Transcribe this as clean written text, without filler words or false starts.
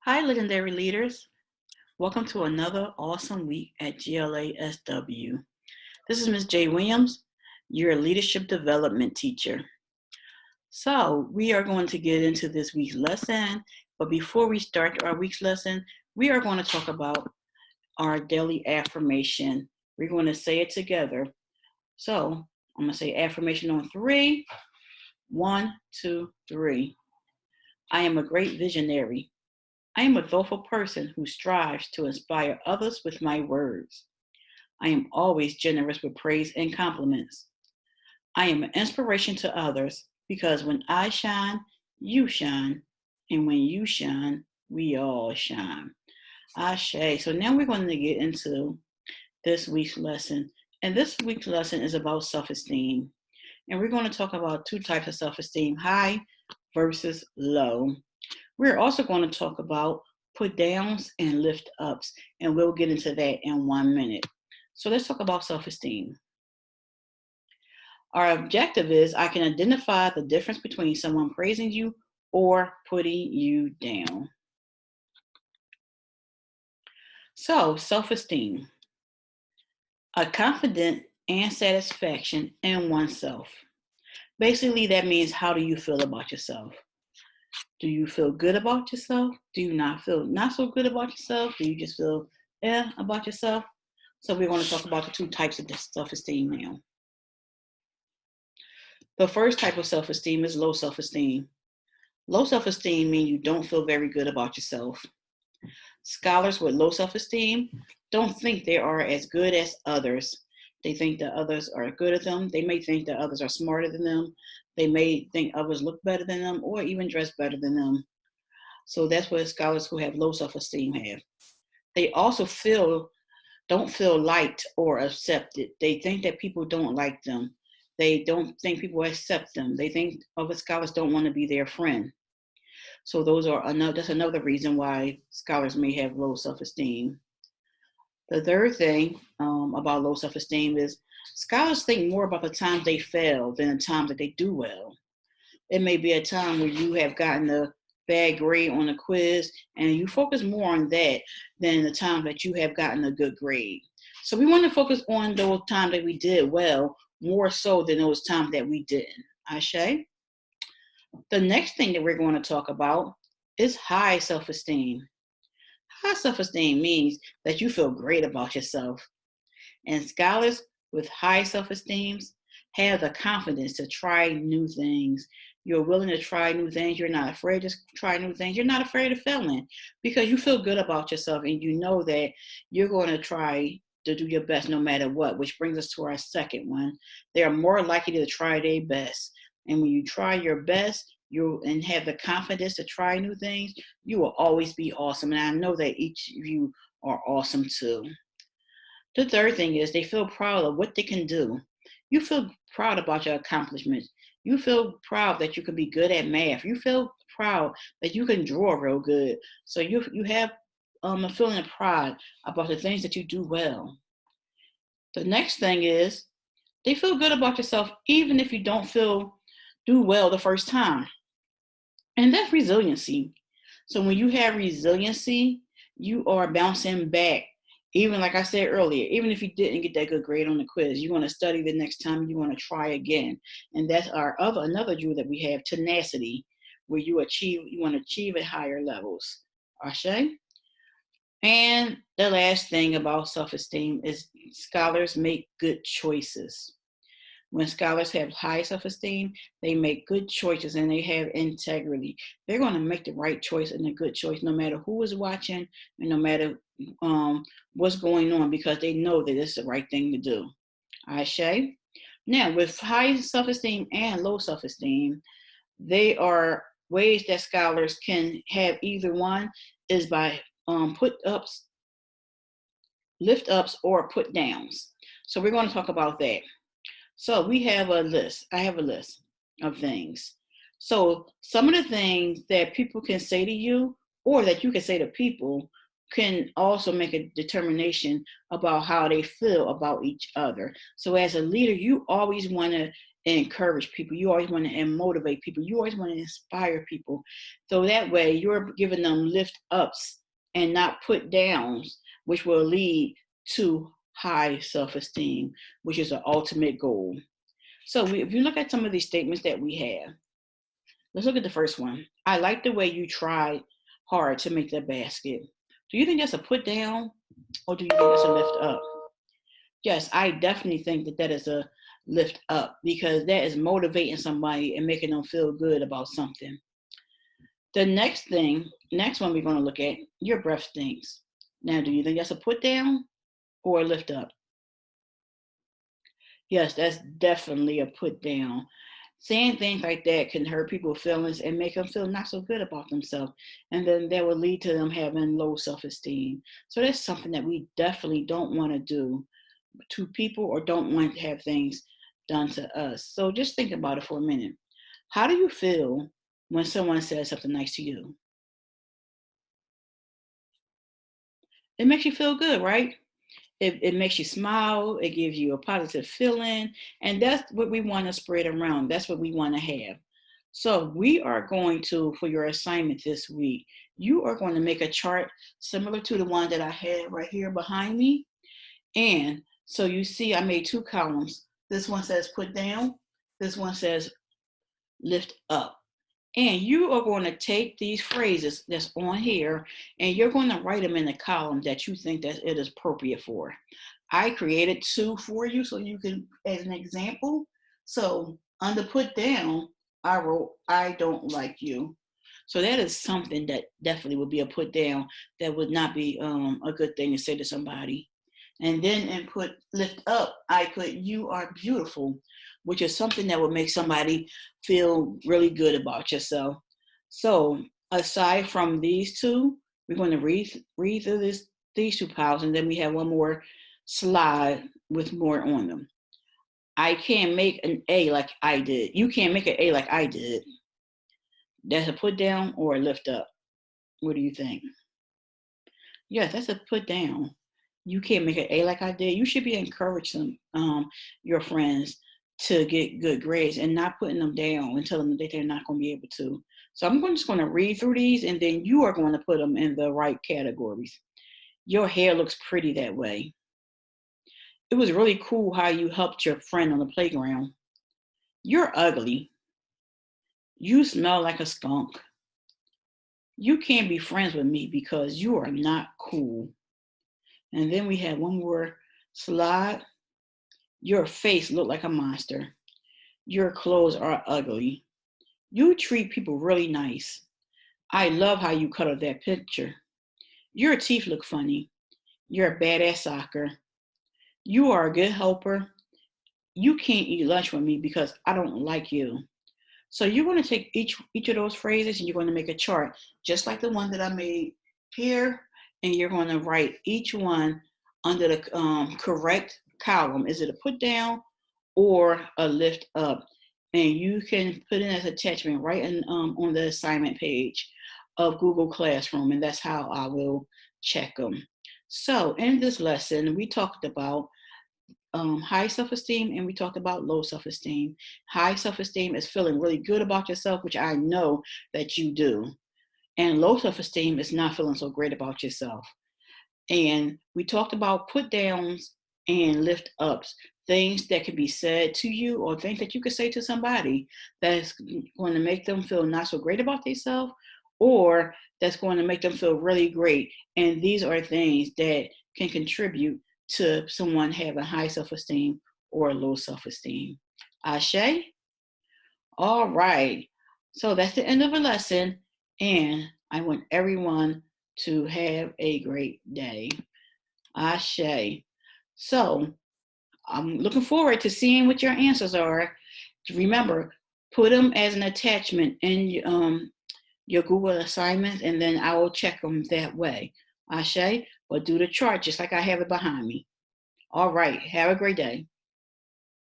Hi, legendary leaders. Welcome to another awesome week at GLASW. This is Ms. J. Williams, your leadership development teacher. So, we are going to get into this week's lesson, but before we start our week's lesson, we are going to talk about our daily affirmation. We're going to say it together. So, I'm going to say affirmation on 3. 1, 2, 3. I am a great visionary. I am a thoughtful person who strives to inspire others with my words. I am always generous with praise and compliments. I am an inspiration to others because when I shine, you shine. And when you shine, we all shine. Ashe. So now we're going to get into this week's lesson. And this week's lesson is about self-esteem. And we're going to talk about two types of self-esteem, high versus low. We're also going to talk about put downs and lift ups, and we'll get into that in 1 minute. So let's talk about self-esteem. Our objective is I can identify the difference between someone praising you or putting you down. So, self-esteem, a confidence and satisfaction in oneself. Basically, that means how do you feel about yourself? Do you feel good about yourself? Do you not feel not so good about yourself? Do you just feel about yourself? So we're going to talk about the two types of self-esteem now. The first type of self-esteem is low self-esteem. Low self-esteem means you don't feel very good about yourself. Scholars with low self-esteem don't think they are as good as others. They think that others are good at them. They may think that others are smarter than them. They may think others look better than them or even dress better than them. So that's what scholars who have low self-esteem have. They also don't feel liked or accepted. They think that people don't like them. They don't think people accept them. They think other scholars don't want to be their friend. So that's another reason why scholars may have low self-esteem. The third thing about low self-esteem is scholars think more about the times they fail than the times that they do well. It may be a time where you have gotten a bad grade on a quiz and you focus more on that than the time that you have gotten a good grade. So we want to focus on those times that we did well more so than those times that we didn't. Ashe? The next thing that we're going to talk about is high self-esteem. High self-esteem means that you feel great about yourself. And scholars with high self-esteem have the confidence to try new things. You're willing to try new things. You're not afraid to try new things. You're not afraid of failing because you feel good about yourself and you know that you're going to try to do your best no matter what, which brings us to our second one. They are more likely to try their best. And when you try your best, and have the confidence to try new things, you will always be awesome. And I know that each of you are awesome too. The third thing is they feel proud of what they can do. You feel proud about your accomplishments. You feel proud that you can be good at math. You feel proud that you can draw real good. So you have a feeling of pride about the things that you do well. The next thing is they feel good about yourself even if you don't do well the first time. And that's resiliency. So when you have resiliency, you are bouncing back. Even like I said earlier, even if you didn't get that good grade on the quiz, you're going to study the next time, you want to try again. And that's another jewel that we have, tenacity, where you want to achieve at higher levels. Ashe? And the last thing about self-esteem is scholars make good choices. When scholars have high self-esteem, they make good choices and they have integrity. They're going to make the right choice and a good choice no matter who is watching and no matter what's going on because they know that it's the right thing to do. Ashe? Now, with high self-esteem and low self-esteem, they are ways that scholars can have either one is by put-ups, lift-ups, or put-downs. So we're going to talk about that. So we have a list. I have a list of things. So some of the things that people can say to you or that you can say to people can also make a determination about how they feel about each other. So as a leader, you always want to encourage people. You always want to motivate people. You always want to inspire people. So that way you're giving them lift ups and not put downs, which will lead to high self-esteem, which is an ultimate goal. So if you look at some of these statements that we have, let's look at the first one. I like the way you tried hard to make that basket. Do you think that's a put down or do you think that's a lift up? Yes, I definitely think that that is a lift up because that is motivating somebody and making them feel good about something. The next one we're going to look at, your breath stinks. Now, do you think that's a put down or a lift up? Yes, that's definitely a put down. Saying things like that can hurt people's feelings and make them feel not so good about themselves. And then that will lead to them having low self-esteem. So that's something that we definitely don't want to do to people or don't want to have things done to us. So just think about it for a minute. How do you feel when someone says something nice to you? It makes you feel good, right? It makes you smile. It gives you a positive feeling. And that's what we want to spread around. That's what we want to have. So we are going to, for your assignment this week, you are going to make a chart similar to the one that I have right here behind me. And so you see, I made two columns. This one says put down. This one says lift up. And you are going to take these phrases that's on here and you're going to write them in the column that you think that it is appropriate for. I created two for you so you can, as an example. So under put down, I wrote, I don't like you. So that is something that definitely would be a put down that would not be a good thing to say to somebody. And then and put lift up, I put you are beautiful, which is something that would make somebody feel really good about yourself. So aside from these two, we're going to read through these two piles, and then we have one more slide with more on them. I can't make an A like I did. You can't make an A like I did. That's a put down or a lift up. What do you think? Yes, that's a put down. You can't make an A like I did. You should be encouraging your friends to get good grades and not putting them down and telling them that they're not going to be able to. So I'm just going to read through these and then you are going to put them in the right categories. Your hair looks pretty that way. It was really cool how you helped your friend on the playground. You're ugly. You smell like a skunk. You can't be friends with me because you are not cool. And then we have one more slide. Your face looked like a monster. Your clothes are ugly. You treat people really nice. I love how you colored that picture. Your teeth look funny. You're a badass soccer. You are a good helper. You can't eat lunch with me because I don't like you. So you're going to take each of those phrases and you're going to make a chart, just like the one that I made here, and you're going to write each one under the correct column. Is it a put down or a lift up? And you can put in as attachment right in, on the assignment page of Google Classroom, and that's how I will check them. So in this lesson, we talked about high self-esteem and we talked about low self-esteem. High self-esteem is feeling really good about yourself, which I know that you do. And low self-esteem is not feeling so great about yourself. And we talked about put downs and lift ups, things that can be said to you or things that you could say to somebody that's going to make them feel not so great about themselves or that's going to make them feel really great. And these are things that can contribute to someone having high self-esteem or low self-esteem. Ashe? All right. So that's the end of the lesson. And I want everyone to have a great day. Ashe. So I'm looking forward to seeing what your answers are. Remember, put them as an attachment in your Google assignments, and then I will check them that way. Ashe, or do the chart just like I have it behind me. All right. Have a great day.